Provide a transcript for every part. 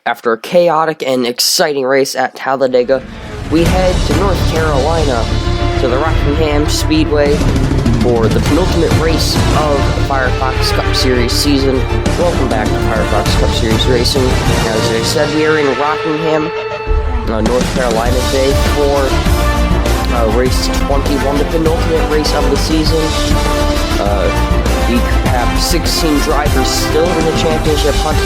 After a chaotic and exciting race at Talladega, we head to North Carolina to the Rockingham Speedway for the penultimate race of the Firefox Cup Series season. Welcome back to Firefox Cup Series Racing. As I said, we are in Rockingham, North Carolina today for race 21, the penultimate race of the season. We have 16 drivers still in the championship hunt.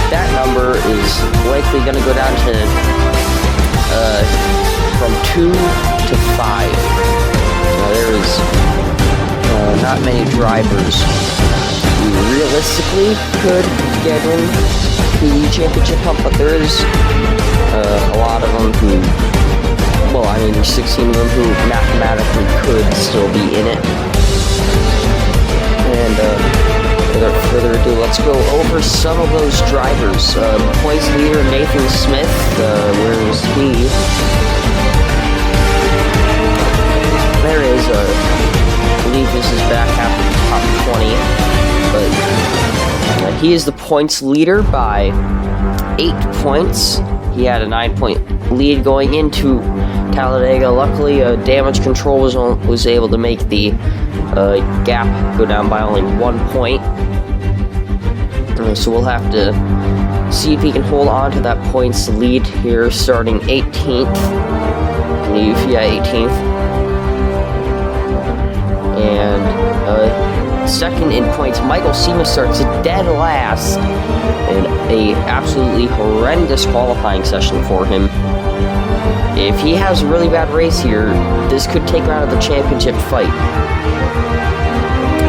That number is likely going to go down to from 2 to 5. There is not many drivers who realistically could get in the championship hunt, but there is a lot of them who, well, I mean, there's 16 of them who mathematically could still be in it. And without further ado, let's go over some of those drivers. Points leader Nathan Smith, where is he? There is, I believe this is back after the top 20, but he is the points leader by 8 points. He had a 9-point lead going into Talladega. Luckily, damage control was able to make the gap go down by only 1 point. So we'll have to see if he can hold on to that points lead here, starting 18th. I believe, yeah, 18th. And second in points, Michael Sema starts dead last in a absolutely horrendous qualifying session for him. If he has a really bad race here, this could take him out of the championship fight.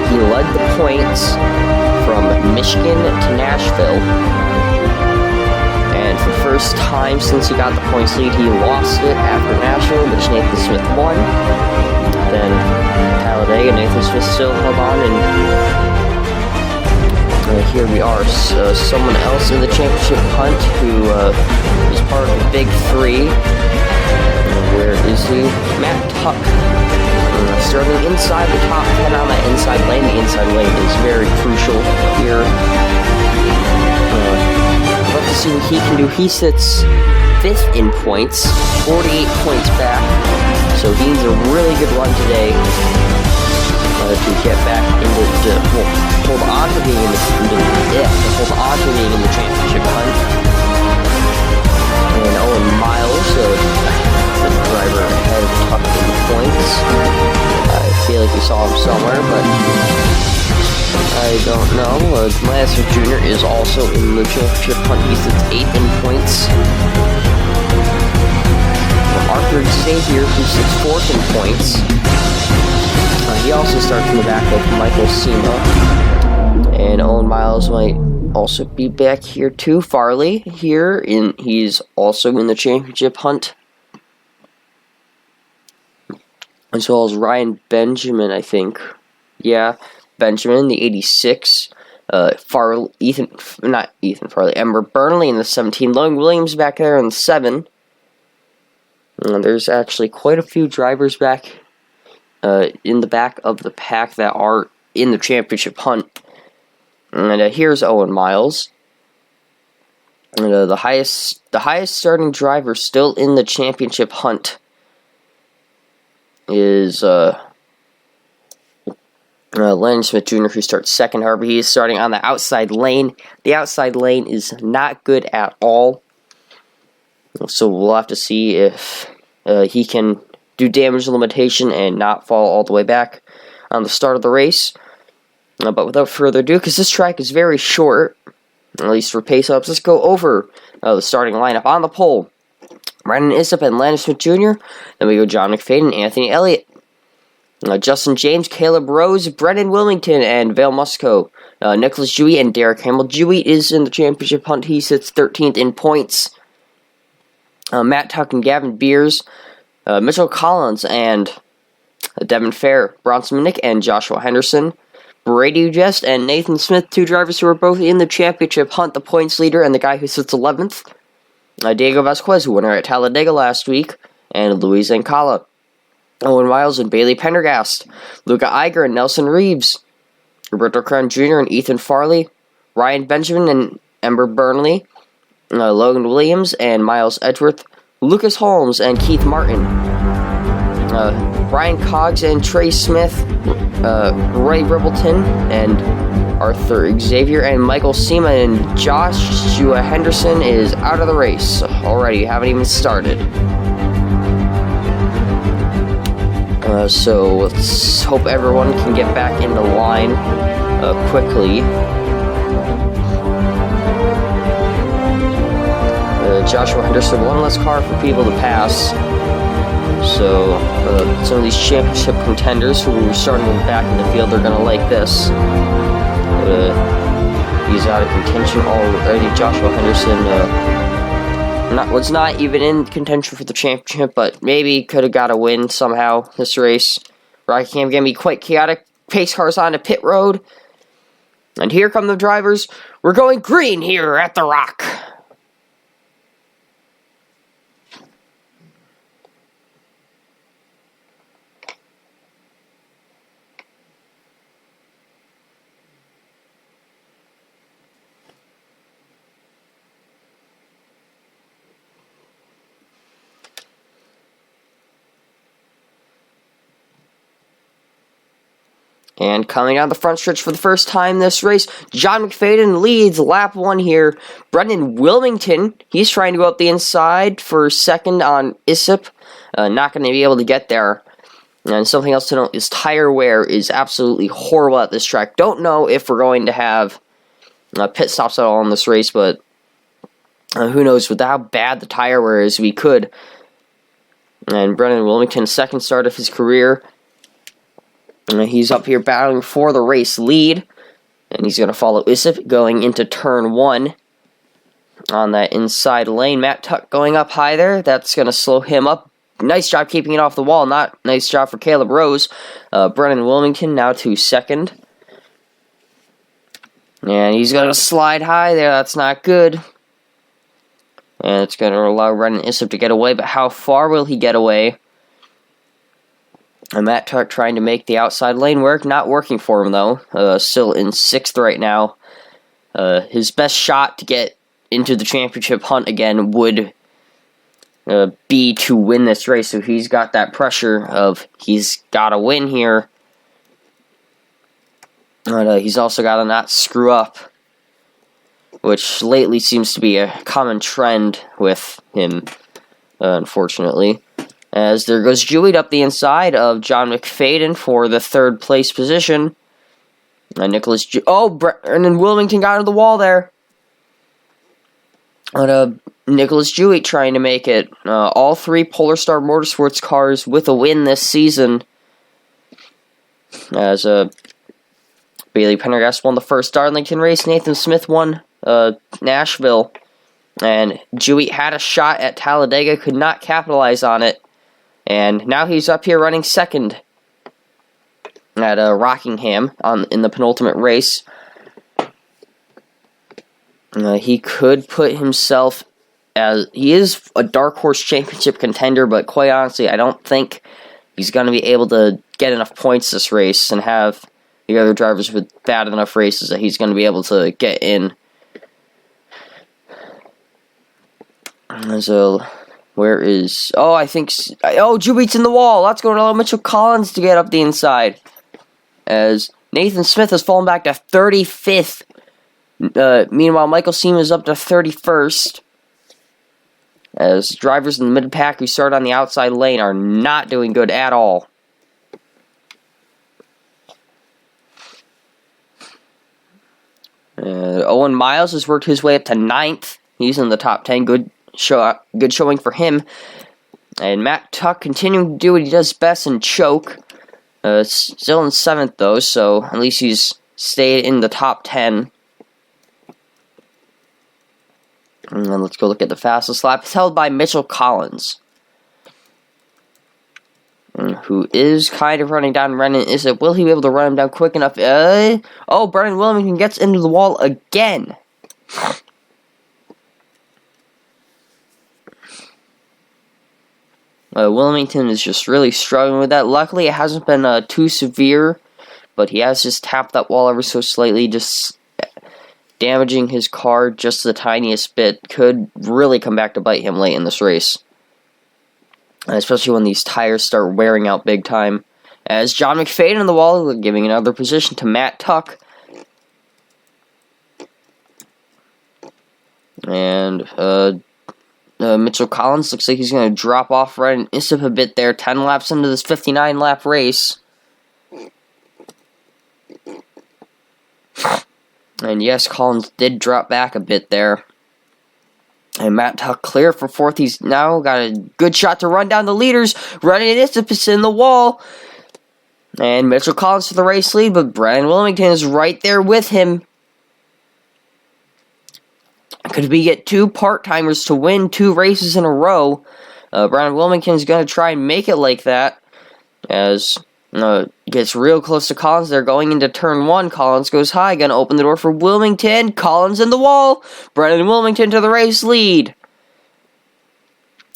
He led the points from Michigan to Nashville, and for the first time since he got the points lead, he lost it after Nashville, which Nathan Smith won. Then Talladega, Nathan Smith still held on, and here we are. Someone else in the championship hunt who is part of the Big Three. Where is he? Matt Tuck. Starting inside the top 10 on that inside lane. The inside lane is very crucial here. Let's see what he can do. He sits 5th in points, 48 points back. So he needs a really good run today to get back into hold on to being in the championship hunt. And Owen Miles, the driver ahead of Tuck in points. I feel like we saw him somewhere, but I don't know. Lansford Jr. is also in the championship hunt. He sits 8th in points. Arthur Xavier, who sits 4th in points. He also starts in the back of Michael Sema. And Owen Miles might also be back here too. Farley here, he's also in the championship hunt. As well as Ryan Benjamin, I think. Yeah, Benjamin, the 86. Ember Burnley in the 17. Logan Williams back there in the 7. There's actually quite a few drivers back in the back of the pack that are in the championship hunt. And here's Owen Miles. And the highest starting driver still in the championship hunt is Landon Smith Jr., who starts second. However, he is starting on the outside lane. The outside lane is not good at all. So we'll have to see if he can do damage limitation and not fall all the way back on the start of the race. But without further ado, because this track is very short, at least for pace-ups, let's go over the starting lineup. On the pole, Brandon Isup and Landon Smith Jr. Then we go John McFadden and Anthony Elliott. Justin James, Caleb Rose, Brendan Wilmington, and Vale Musco. Nicholas Dewey and Derek Hamill. Dewey is in the championship hunt. He sits 13th in points. Matt Tuck and Gavin Beers. Mitchell Collins and Devin Fair. Bronson Minnick and Joshua Henderson. Brady Jest and Nathan Smith, two drivers who are both in the championship hunt. The points leader and the guy who sits 11th. Diego Vasquez, who won at Talladega last week. And Luis Ancala. Owen Miles and Bailey Pendergast. Luca Iger and Nelson Reeves. Roberto Crown Jr. and Ethan Farley. Ryan Benjamin and Ember Burnley. Logan Williams and Miles Edgeworth, Lucas Holmes and Keith Martin, Brian Coggs and Trey Smith, Ray Ribbleton and Arthur Xavier, and Michael Seaman and Joshua Henderson is out of the race already. Haven't even started. So let's hope everyone can get back in the line quickly. Joshua Henderson, one less car for people to pass. So some of these championship contenders who are starting back in the field, they're going to like this. He's out of contention already. Joshua Henderson was not even in contention for the championship, but maybe could have got a win somehow this race. Rocky Camp going to be quite chaotic. Pace cars onto pit road. And here come the drivers. We're going green here at the Rock. And coming down the front stretch for the first time this race, John McFadden leads lap 1 here. Brendan Wilmington, he's trying to go up the inside for second on Isip. Not going to be able to get there. And something else to note is tire wear is absolutely horrible at this track. Don't know if we're going to have pit stops at all in this race, but who knows with how bad the tire wear is, we could. And Brendan Wilmington, second start of his career. He's up here battling for the race lead. And he's going to follow Isip going into turn 1 on that inside lane. Matt Tuck going up high there. That's going to slow him up. Nice job keeping it off the wall. Not nice job for Caleb Rose. Brennan Wilmington now to second. And he's going to slide high there. That's not good. And it's going to allow Brennan Isip to get away. But how far will he get away? And Matt Tuck trying to make the outside lane work. Not working for him, though. Still in 6th right now. His best shot to get into the championship hunt again would be to win this race. So he's got that pressure of he's got to win here. But he's also got to not screw up, which lately seems to be a common trend with him, unfortunately. As there goes Jewett up the inside of John McFadden for the 3rd place position. Brendan Wilmington got into the wall there. But Nicholas Jewett trying to make it. All 3 Polar Star Motorsports cars with a win this season. As Bailey Pendergast won the first Darlington race. Nathan Smith won Nashville. And Jewett had a shot at Talladega, could not capitalize on it. And now he's up here running second at Rockingham in the penultimate race. He could put himself as... He is a dark horse championship contender, but quite honestly, I don't think he's going to be able to get enough points this race and have the other drivers with bad enough races that he's going to be able to get in. So... Where is... Jubeat's in the wall. That's going to allow Mitchell Collins to get up the inside. As Nathan Smith has fallen back to 35th. Meanwhile, Michael Seaman is up to 31st. As drivers in the mid-pack who start on the outside lane are not doing good at all. Owen Miles has worked his way up to 9th. He's in the top 10. Good showing for him. And Matt Tuck continuing to do what he does best and choke. Still in 7th though, so at least he's stayed in the top 10. And then let's go look at the fastest lap. It's held by Mitchell Collins, who is kind of running down Brennan. Will he be able to run him down quick enough? Brennan Wilmington gets into the wall again. Wilmington is just really struggling with that. Luckily, it hasn't been too severe, but he has just tapped that wall ever so slightly. Just damaging his car just the tiniest bit could really come back to bite him late in this race. Especially when these tires start wearing out big time. As John McFadden on the wall, giving another position to Matt Tuck. And Mitchell Collins looks like he's going to drop off right an instant a bit there. 10 laps into this 59-lap race. And yes, Collins did drop back a bit there. And Matt Tuck clear for fourth. He's now got a good shot to run down the leaders. Running an instant in the wall. And Mitchell Collins for the race lead, but Brandon Wilmington is right there with him. Could we get two part-timers to win 2 races in a row? Brandon Wilmington is going to try and make it like that. As gets real close to Collins. They're going into turn 1. Collins goes high. Going to open the door for Wilmington. Collins in the wall. Brandon Wilmington to the race lead.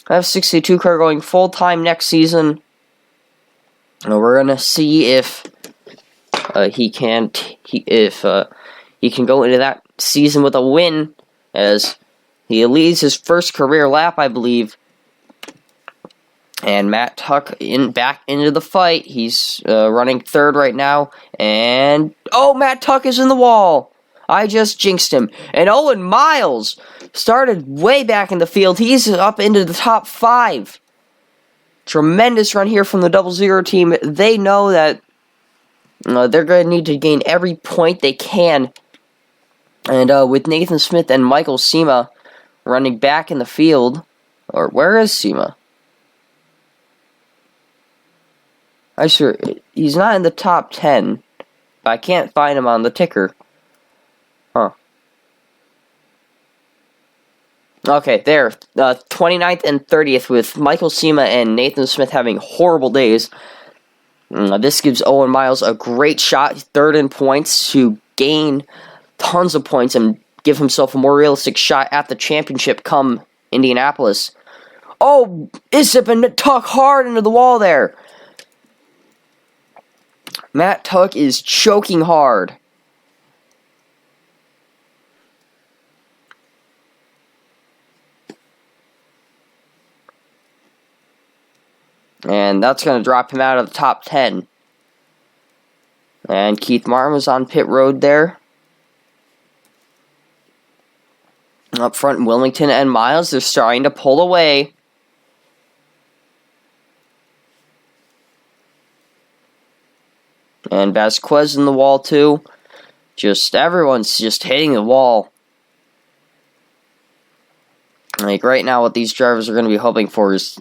F62 car going full-time next season. We're going to see if he can go into that season with a win, as he leads his first career lap, I believe. And Matt Tuck back into the fight. He's running third right now. And, Matt Tuck is in the wall. I just jinxed him. And Owen Miles started way back in the field. He's up into the top 5. Tremendous run here from the 00 team. They know that they're going to need to gain every point they can. And with Nathan Smith and Michael Sema running back in the field. Or where is Sema? I sure he's not in the top 10. But I can't find him on the ticker. Huh. Okay, there. 29th and 30th with Michael Sema and Nathan Smith having horrible days. This gives Owen Miles a great shot, third in points, to gain tons of points and give himself a more realistic shot at the championship come Indianapolis. Isip and Tuck hard into the wall there. Matt Tuck is choking hard. And that's going to drop him out of the top 10. And Keith Martin was on pit road there. Up front, Wilmington and Miles, they're starting to pull away. And Vasquez in the wall too. Everyone's just hitting the wall. Like right now, what these drivers are going to be hoping for is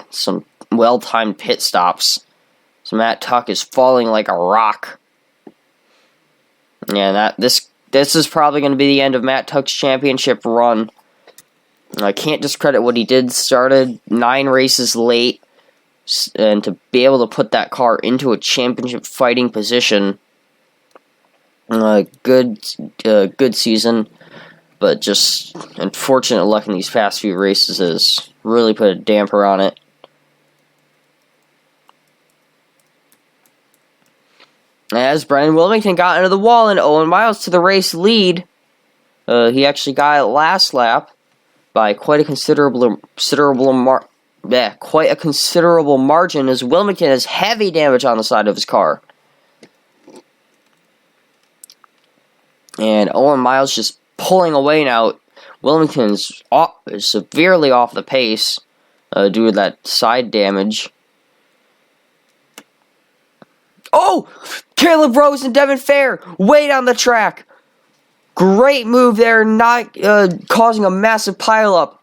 some well-timed pit stops. So Matt Tuck is falling like a rock. Yeah, this is probably going to be the end of Matt Tuck's championship run. I can't discredit what he did. Started 9 races late. And to be able to put that car into a championship fighting position. Good season. But just unfortunate luck in these past few races has really put a damper on it. As Brandon Wilmington got into the wall and Owen Miles to the race lead. He actually got it last lap by quite a considerable margin, as Wilmington has heavy damage on the side of his car. And Owen Miles just pulling away now. Wilmington's severely off the pace due to that side damage. Caleb Rose and Devin Fair way down the track. Great move there, not causing a massive pileup.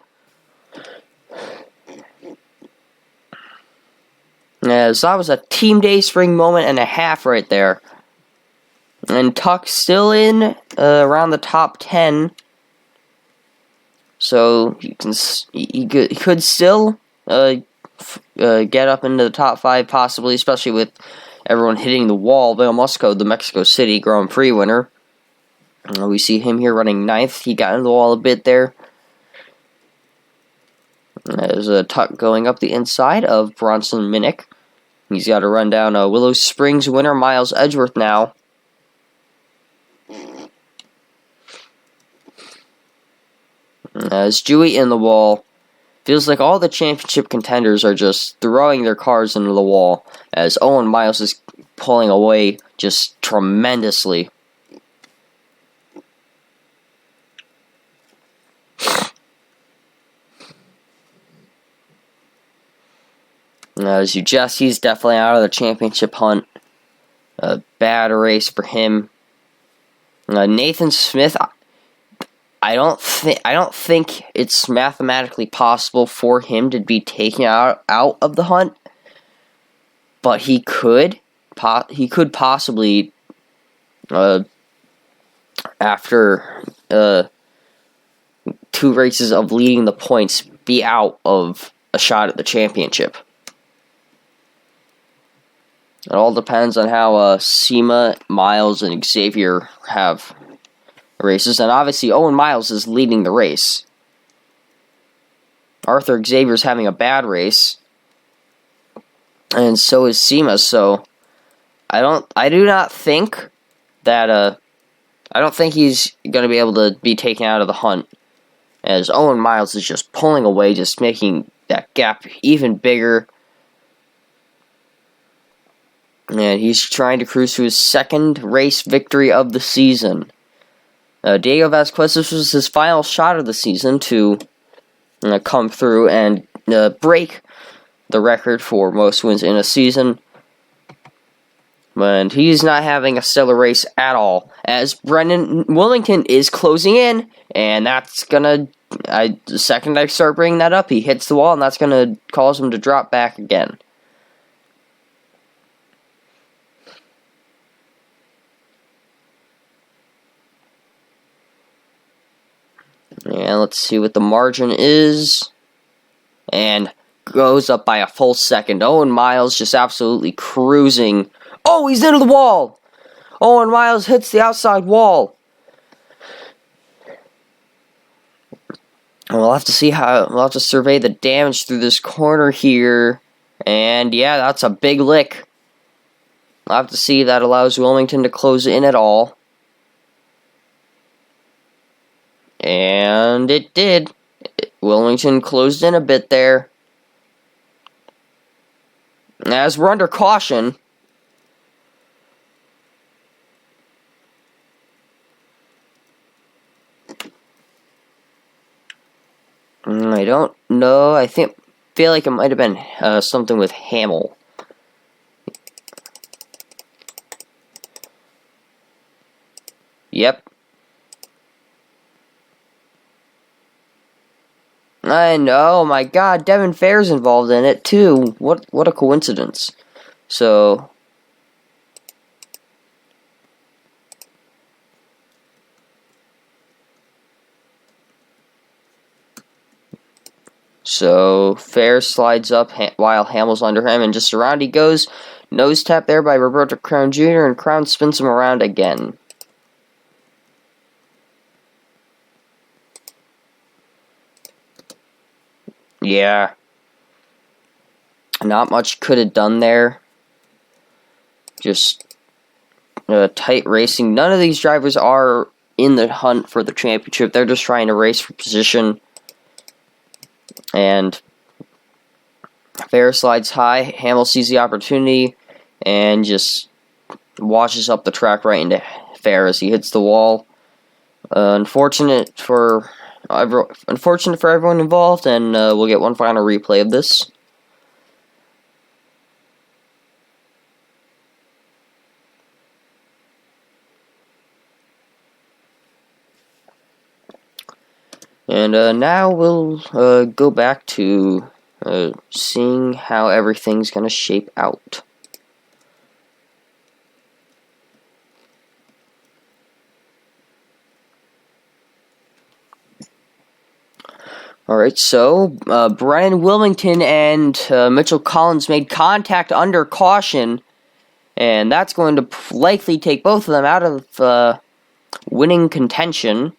Yeah, so that was a team day spring moment and a half right there. And Tuck still in around the top 10. So he could still get up into the top 5 possibly, especially with everyone hitting the wall. Bill Musco, the Mexico City Grand Prix winner. We see him here running 9th. He got into the wall a bit there. There's a Tuck going up the inside of Bronson Minnick. He's got to run down Willow Springs winner Miles Edgeworth now. As Dewey in the wall, feels like all the championship contenders are just throwing their cars into the wall, as Owen Miles is pulling away just tremendously. As you just, he's definitely out of the championship hunt. A bad race for him. Nathan Smith, I don't think it's mathematically possible for him to be taken out of the hunt, but he could possibly after 2 races of leading the points be out of a shot at the championship. It all depends on how SEMA, Miles, and Xavier have races, and obviously Owen Miles is leading the race. Arthur Xavier's having a bad race, and so is SEMA. So I do not think that I don't think he's going to be able to be taken out of the hunt, as Owen Miles is just pulling away, just making that gap even bigger. And he's trying to cruise to his 2nd race victory of the season. Diego Vasquez, this was his final shot of the season to come through and break the record for most wins in a season. And he's not having a stellar race at all, as Brendan Wilmington is closing in, and that's gonna, the second I start bringing that up, he hits the wall, and that's gonna cause him to drop back again. And let's see what the margin is. And goes up by a full second. Owen Miles just absolutely cruising. Oh, he's into the wall! Owen Miles hits the outside wall. And we'll have to see we'll have to survey the damage through this corner here. And yeah, that's a big lick. We'll have to see if that allows Wilmington to close in at all. And it did. Wilmington closed in a bit there. As we're under caution. I don't know. I feel like it might have been something with Hamill. Yep. I know, my God, Devin Fair's involved in it too. What a coincidence. So Fair slides up while Hamill's under him, and just around he goes. Nose tap there by Roberto Crown Jr., and Crown spins him around again. Yeah. Not much could have done there. Just tight racing. None of these drivers are in the hunt for the championship. They're just trying to race for position. And Fair slides high. Hamill sees the opportunity and just washes up the track right into Fair as he hits the wall. Unfortunate for everyone involved, and we'll get one final replay of this. And now we'll go back to seeing how everything's going to shape out. Alright, so Brian Wilmington and Mitchell Collins made contact under caution, and that's going to likely take both of them out of winning contention.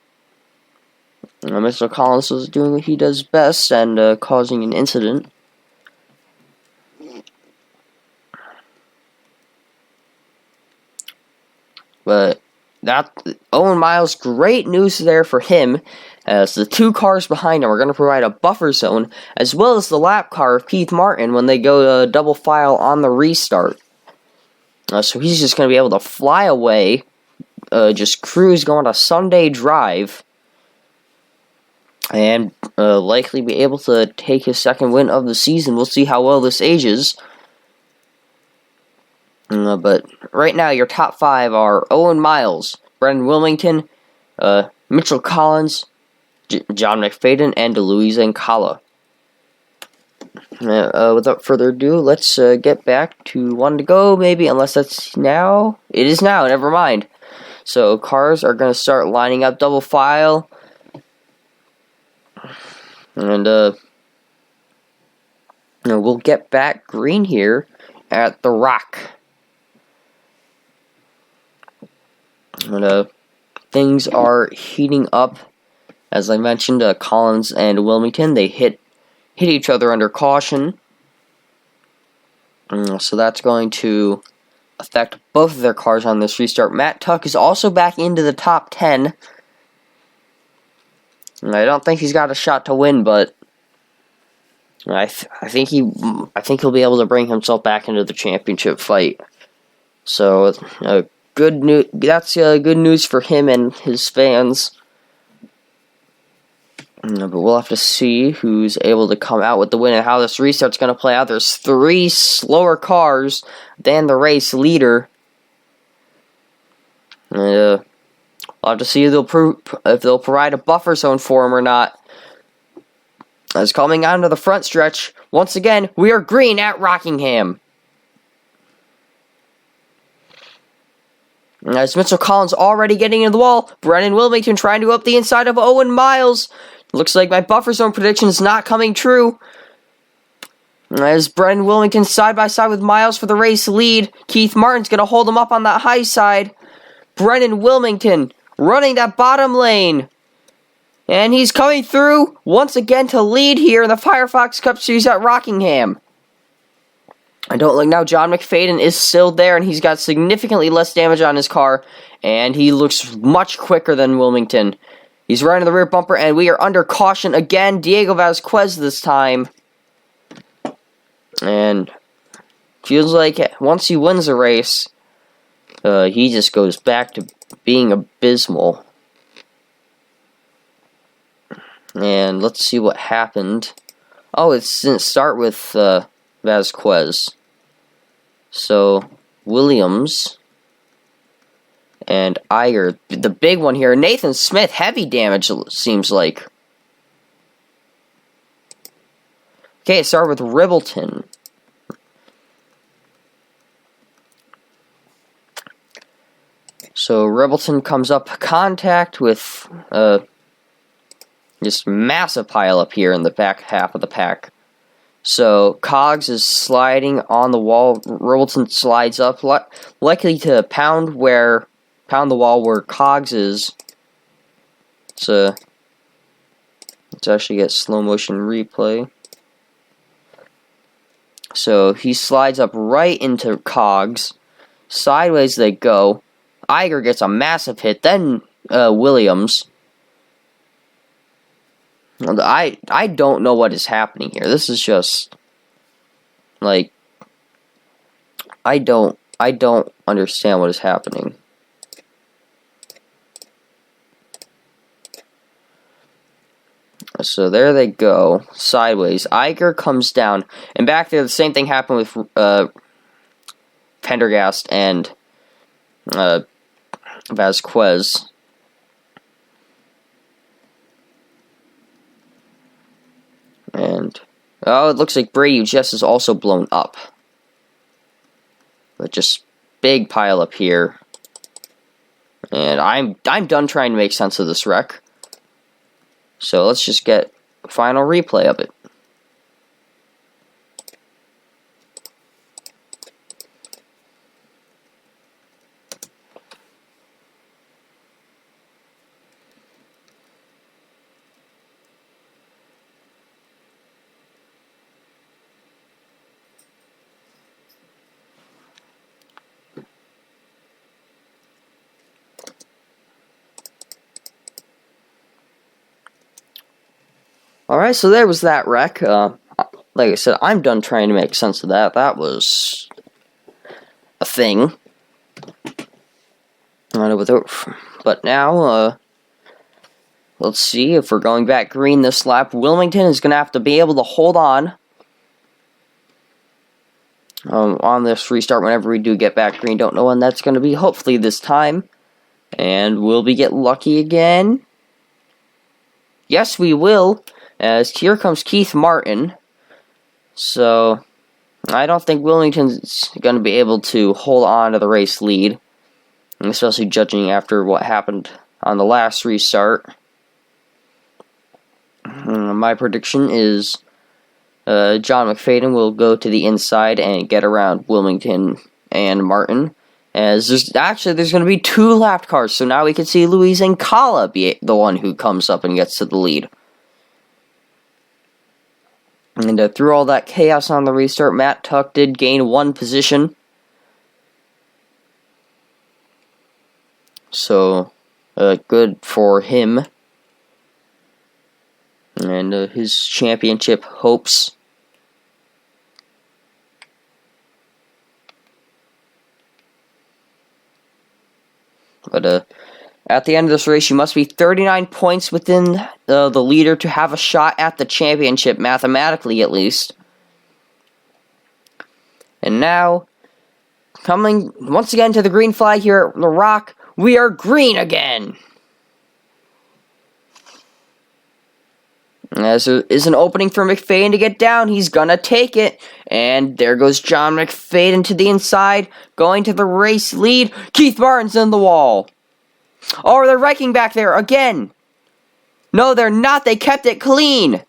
Mr. Collins was doing what he does best and causing an incident. But that Owen Miles, great news there for him, as the 2 cars behind him are going to provide a buffer zone, as well as the lap car of Keith Martin when they go double file on the restart. So he's just going to be able to fly away, just cruise, going a Sunday drive, and likely be able to take his second win of the season. We'll see how well this ages. But right now, your top 5 are Owen Miles, Brendan Wilmington, Mitchell Collins, John McFadden, and Louis Ancala. Without further ado, let's get back to 1 to go, maybe, unless that's now. It is now, never mind. So, cars are going to start lining up double file. And, we'll get back green here at the Rock. And, things are heating up. As I mentioned, Collins and Wilmington, they hit each other under caution. So that's going to affect both of their cars on this restart. Matt Tuck is also back into the top 10. And I don't think he's got a shot to win, but I think he'll be able to bring himself back into the championship fight. So good news. That's good news for him and his fans. But we'll have to see who's able to come out with the win and how this restart's going to play out. There's 3 slower cars than the race leader. We'll have to see if they'll provide a buffer zone for him or not. As coming onto the front stretch, once again, we are green at Rockingham. As Mitchell Collins already getting into the wall, Brendan Wilmington trying to go up the inside of Owen Miles. Looks like my buffer zone prediction is not coming true. As Brendan Wilmington side by side with Miles for the race lead, Keith Martin's going to hold him up on that high side. Brendan Wilmington running that bottom lane. And he's coming through once again to lead here in the Firefox Cup Series at Rockingham. I don't look now. John McFadden is still there, and he's got significantly less damage on his car, and he looks much quicker than Wilmington. He's running the rear bumper, and we are under caution again. Diego Vasquez this time. And feels like once he wins a race, he just goes back to being abysmal. And let's see what happened. Oh, it didn't start with Vasquez. So, Williams and Iyer. The big one here, Nathan Smith, heavy damage, seems like. Okay, it started with Ribbleton. So, Ribbleton comes up contact with just massive pile up here in the back half of the pack. So, Cogs is sliding on the wall. Ribbleton slides up, likely to pound the wall where Cogs is. So, let's actually get slow motion replay. So, he slides up right into Cogs. Sideways they go. Iger gets a massive hit, then Williams. I don't know what is happening here. This is just like I don't understand what is happening. So there they go, sideways. Iger comes down, and back there the same thing happened with Pendergast and Vasquez. And, oh, it looks like Brady Jess is also blown up. But just big pile up here. And I'm done trying to make sense of this wreck. So let's just get a final replay of it. Alright, so there was that wreck. Like I said, I'm done trying to make sense of that. That was a thing. But now, let's see if we're going back green this lap. Wilmington is going to have to be able to hold on this restart whenever we do get back green. Don't know when that's going to be. Hopefully this time. And will we get lucky again? Yes, we will. As here comes Keith Martin. So, I don't think Wilmington's going to be able to hold on to the race lead. Especially judging after what happened on the last restart. My prediction is John McFadden will go to the inside and get around Wilmington and Martin. As there's going to be 2 lap cars, so now we can see Luis Ancala be the one who comes up and gets to the lead. And through all that chaos on the restart, Matt Tuck did gain 1 position. So, good for him. And his championship hopes. But at the end of this race, you must be 39 points within the leader to have a shot at the championship, mathematically at least. And now, coming once again to the green flag here at The Rock, we are green again! As there is an opening for McFadden to get down, he's gonna take it. And there goes John McFadden to the inside, going to the race lead. Keith Martin's in the wall. Oh, they're wrecking back there again. No, they're not. They kept it clean.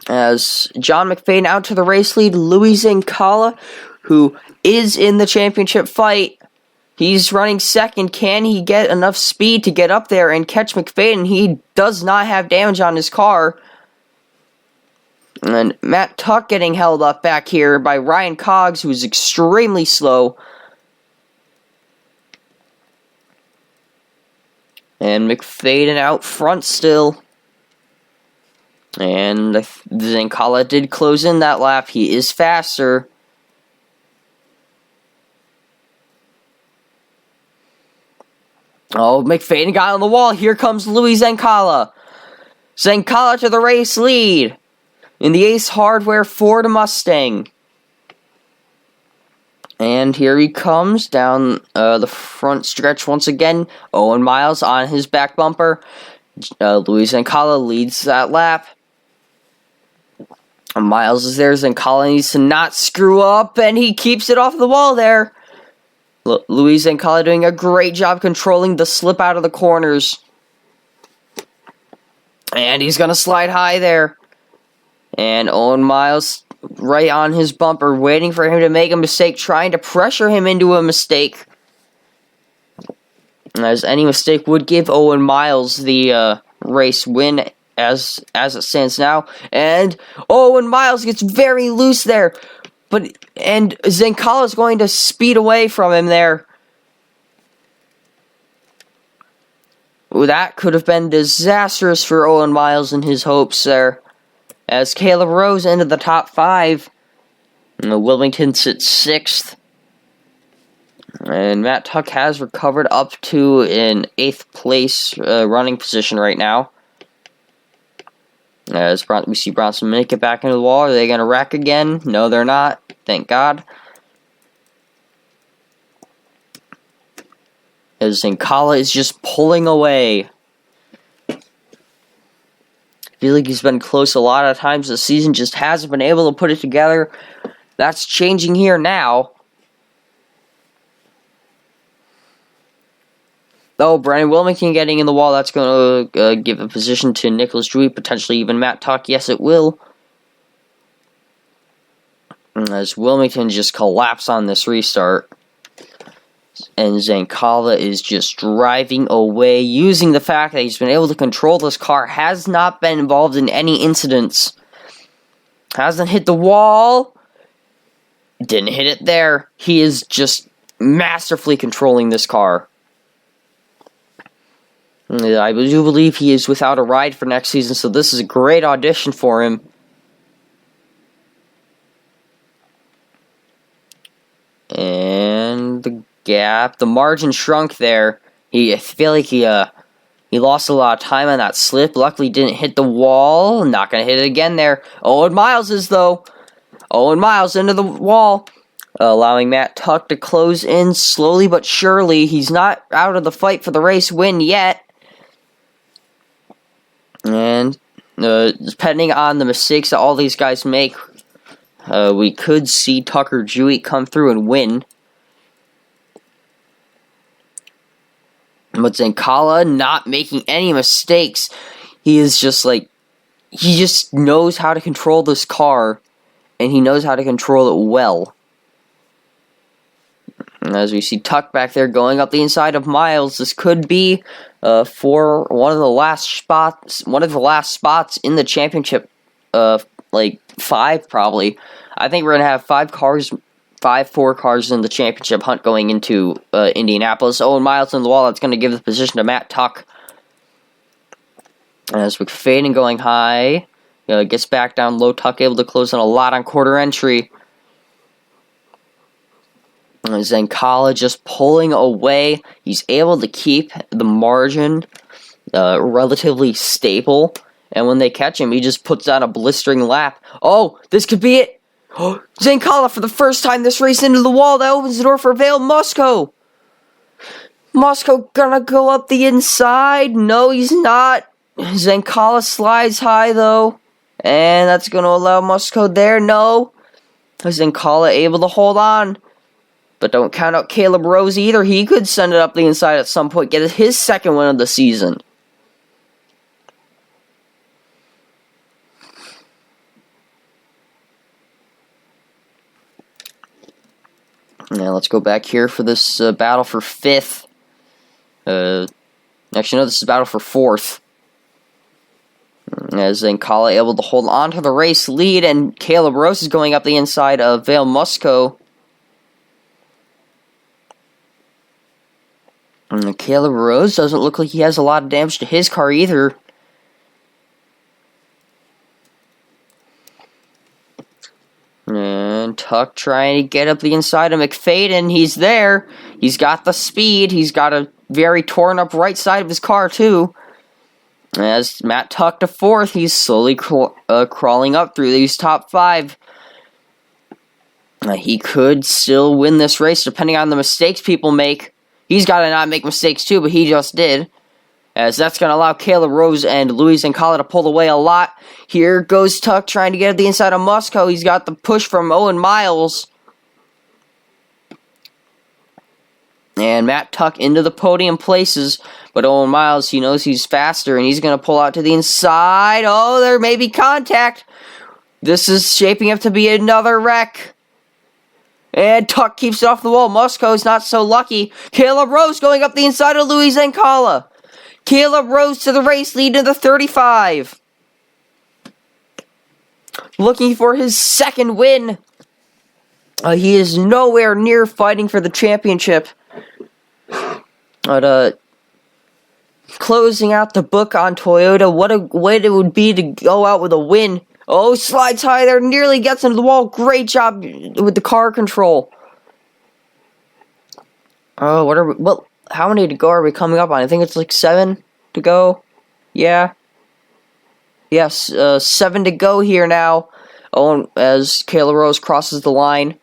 As John McFadden out to the race lead, Luis Ancala, who is in the championship fight, he's running second. Can he get enough speed to get up there and catch McFadden? He does not have damage on his car. And Matt Tuck getting held up back here by Ryan Cogs, who's extremely slow. And McFadden out front still. And Ancala did close in that lap. He is faster. Oh, McFadden got on the wall. Here comes Luis Ancala. Ancala to the race lead in the Ace Hardware Ford Mustang. And here he comes down the front stretch once again. Owen Miles on his back bumper. Luis Ancala leads that lap. Miles is there. Ancala needs to not screw up, and he keeps it off the wall there. Luis Ancala doing a great job controlling the slip out of the corners. And he's going to slide high there. And Owen Miles right on his bumper, waiting for him to make a mistake, trying to pressure him into a mistake. As any mistake would give Owen Miles the race win as it stands now. And Owen Miles gets very loose there. And Ancala is going to speed away from him there. Ooh, that could have been disastrous for Owen Miles and his hopes there. As Caleb Rose into the top 5. And Wilmington sits 6th. And Matt Tuck has recovered up to an 8th place running position right now. As we see Bronson make it back into the wall. Are they going to wreck again? No, they're not. Thank God. As Ancala is just pulling away. I feel like he's been close a lot of times this season. Just hasn't been able to put it together. That's changing here now. Oh, Brandon Wilmington getting in the wall. That's going to give a position to Nicholas Drewy, potentially even Matt Tuck. Yes, it will. As Wilmington just collapsed on this restart. And Ancala is just driving away, using the fact that he's been able to control this car. Has not been involved in any incidents. Hasn't hit the wall. Didn't hit it there. He is just masterfully controlling this car. I do believe he is without a ride for next season, so this is a great audition for him. And the gap, the margin shrunk there. I feel like he lost a lot of time on that slip. Luckily, didn't hit the wall. Not gonna hit it again there. Owen Miles is though. Owen Miles into the wall, allowing Matt Tuck to close in slowly but surely. He's not out of the fight for the race win yet. And depending on the mistakes that all these guys make, we could see Tucker Jewett come through and win. But Zancala not making any mistakes. He is just like, he just knows how to control this car, and he knows how to control it well. And as we see Tuck back there going up the inside of Miles, this could be for one of the last spots in the championship. Like 5 probably. I think we're gonna have 4 cars in the championship hunt going into Indianapolis. Owen Miles in the wall. That's gonna give the position to Matt Tuck. As McFadden going high, gets back down low. Tuck able to close in a lot on quarter entry. Zancala just pulling away. He's able to keep the margin relatively stable. And when they catch him, he just puts on a blistering lap. Oh, this could be it. Zancala for the first time this race into the wall. That opens the door for Vale Musco. Musco gonna go up the inside. No, he's not. Zancala slides high though. And that's gonna allow Musco there. No. Zancala able to hold on. But don't count out Caleb Rose either. He could send it up the inside at some point. Get his second win of the season. Now let's go back here for this battle for 5th. Actually, no, this is battle for 4th. As Zancala able to hold on to the race lead, and Caleb Rose is going up the inside of Vale Musco. And Caleb Rose doesn't look like he has a lot of damage to his car either. And Tuck trying to get up the inside of McFadden. He's there. He's got the speed. He's got a very torn up right side of his car too. As Matt Tuck to 4th, he's slowly crawling up through these top 5. He could still win this race depending on the mistakes people make. He's got to not make mistakes too, but he just did. As that's going to allow Caleb Rose and Louis Zancala to pull away a lot. Here goes Tuck trying to get at the inside of Musco. He's got the push from Owen Miles. And Matt Tuck into the podium places. But Owen Miles, he knows he's faster, and he's going to pull out to the inside. Oh, there may be contact. This is shaping up to be another wreck. And Tuck keeps it off the wall. Musco's not so lucky. Caleb Rose going up the inside of Louis Zancala. Caleb Rose to the race lead to the 35. Looking for his second win. He is nowhere near fighting for the championship. But closing out the book on Toyota, what a way it would be to go out with a win. Oh, slides high there, nearly gets into the wall. Great job with the car control. Oh, what are we, well, how many to go are we coming up on? I think it's like 7 to go. Yeah. Yes, 7 to go here now. Oh, as Caleb Rose crosses the line.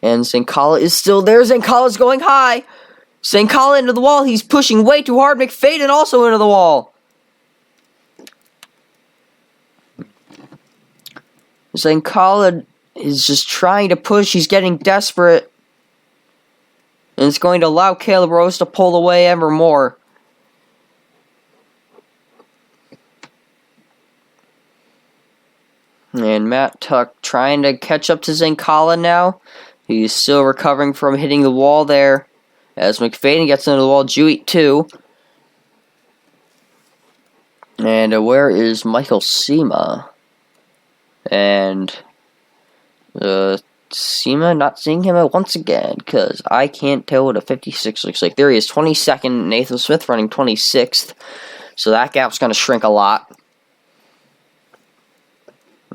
And Zancala is still there. Zancala's going high. Zancala into the wall. He's pushing way too hard. McFadden also into the wall. Zancala is just trying to push. He's getting desperate. And it's going to allow Caleb Rose to pull away ever more. And Matt Tuck trying to catch up to Zancala now. He's still recovering from hitting the wall there. As McFadden gets into the wall, Jewett too. And where is Michael Sema? And SEMA, not seeing him once again, because I can't tell what a 56 looks like. There he is, 22nd, Nathan Smith running 26th, so that gap's going to shrink a lot.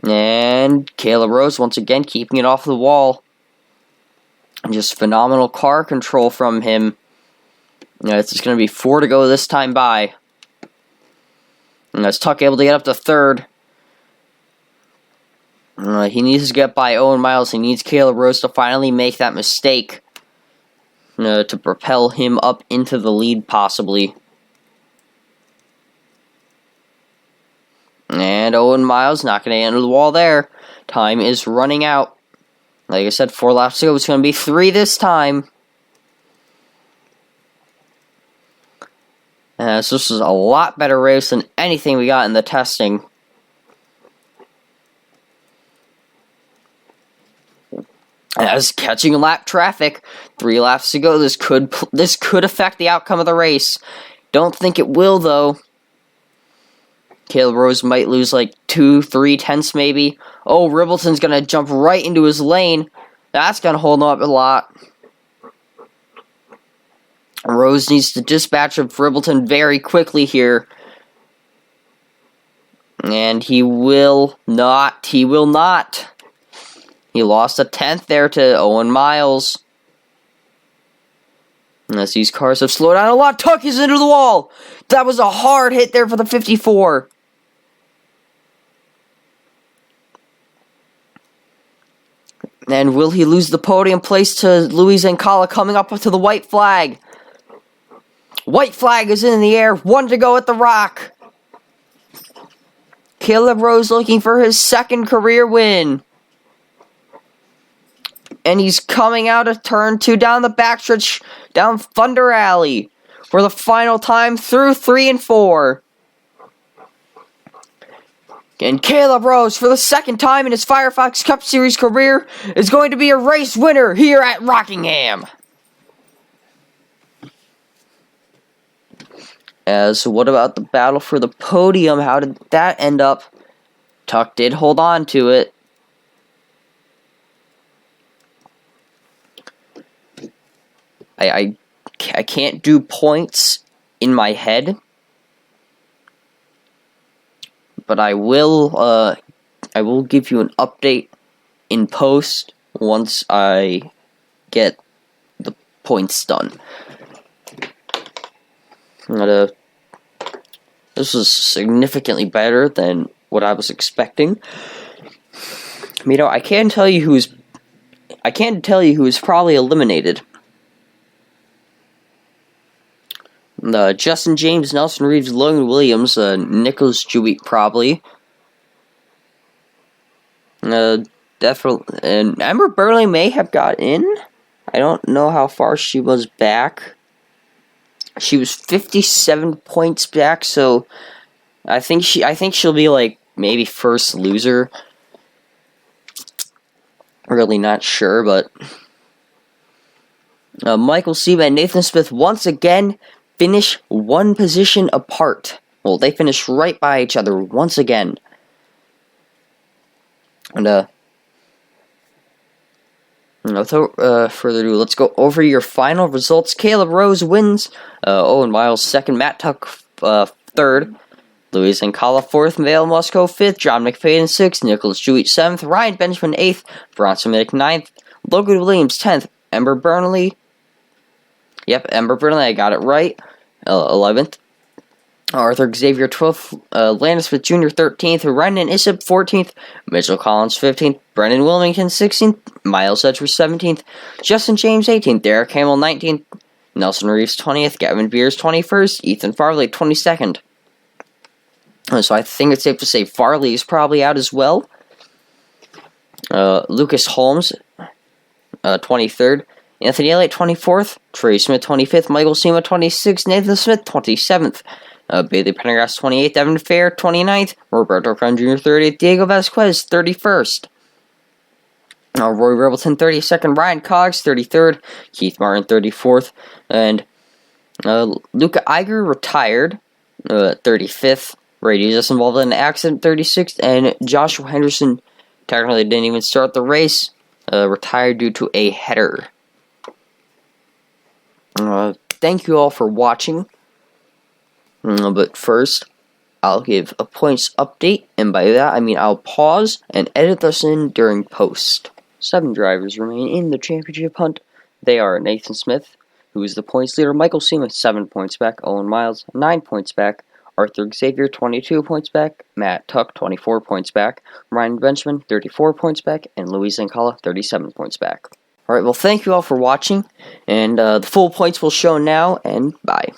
And Caleb Rose, once again, keeping it off the wall. Just phenomenal car control from him. It's going to be 4 to go this time by. And that's Tuck able to get up to third. He needs to get by Owen Miles. He needs Caleb Rose to finally make that mistake to propel him up into the lead, possibly. And Owen Miles not going to enter the wall there. Time is running out. Like I said, 4 laps to go. It's going to be 3 this time. So this is a lot better race than anything we got in the testing. As catching lap traffic, 3 laps to go. This could affect the outcome of the race. Don't think it will, though. Caleb Rose might lose like 2-3 tenths maybe. Oh, Ribbleton's going to jump right into his lane. That's going to hold him up a lot. Rose needs to dispatch of Ribbleton very quickly here. And he will not. He will not. He lost a 10th there to Owen Miles. As these cars have slowed down a lot. Tuck is into the wall. That was a hard hit there for the 54. And will he lose the podium place to Louis Zancala coming up to the white flag? White flag is in the air. 1 to go at the Rock. Caleb Rose looking for his 2nd career win. And he's coming out of turn 2 down the backstretch, down Thunder Alley for the final time through 3 and 4. And Caleb Rose, for the 2nd time in his Firefox Cup Series career, is going to be a race winner here at Rockingham. So what about the battle for the podium? How did that end up? Tuck did hold on to it. I can't do points in my head, but I will give you an update in post once I get the points done. This was significantly better than what I was expecting. I can't tell you who is probably eliminated. Justin James, Nelson Reeves, Logan Williams, Nicholas Jewett probably. Definitely, and Amber Burnley may have got in. I don't know how far she was back. She was 57 points back, so I think she'll be like maybe first loser. Really not sure, but Michael Seaman and Nathan Smith once again finish 1 position apart. Well, they finish right by each other once again. And without further ado, let's go over your final results. Caleb Rose wins. Owen Miles 2nd. Matt Tuck 3rd. Louis Zancala 4th. Vale Musco 5th. John McFadden 6th. Nicholas Jewett 7th. Ryan Benjamin 8th. Bronson Mick 9th. Logan Williams 10th. Ember Burnley. Yep, Ember Burnley, I got it right. 11th. Arthur Xavier 12th. Landis Smith Jr. 13th. Renan Issip 14th. Mitchell Collins 15th. Brendan Wilmington 16th. Miles Edgeworth 17th. Justin James 18th. Derek Hamill 19th. Nelson Reeves 20th. Gavin Beers 21st. Ethan Farley 22nd. So I think it's safe to say Farley is probably out as well. Lucas Holmes 23rd. Anthony Elliott 24th, Trey Smith 25th, Michael Sema 26th, Nathan Smith 27th, Bailey Pendergrass 28th, Evan Fair 29th, Roberto Crown Jr. 30th, Diego Vasquez 31st, Roy Ribbleton 32nd, Ryan Cogs 33rd, Keith Martin 34th, and Luca Iger retired 35th, Ray Jesus involved in an accident 36th, and Joshua Henderson technically didn't even start the race retired due to a header. Thank you all for watching. But first, I'll give a points update, and by that I mean I'll pause and edit this in during post. 7 drivers remain in the championship hunt. They are Nathan Smith, who is the points leader, Michael Seaman, 7 points back, Owen Miles, 9 points back, Arthur Xavier, 22 points back, Matt Tuck, 24 points back, Ryan Benjamin, 34 points back, and Luis Zancala, 37 points back. Alright, well, thank you all for watching, and the full points will show now, and bye.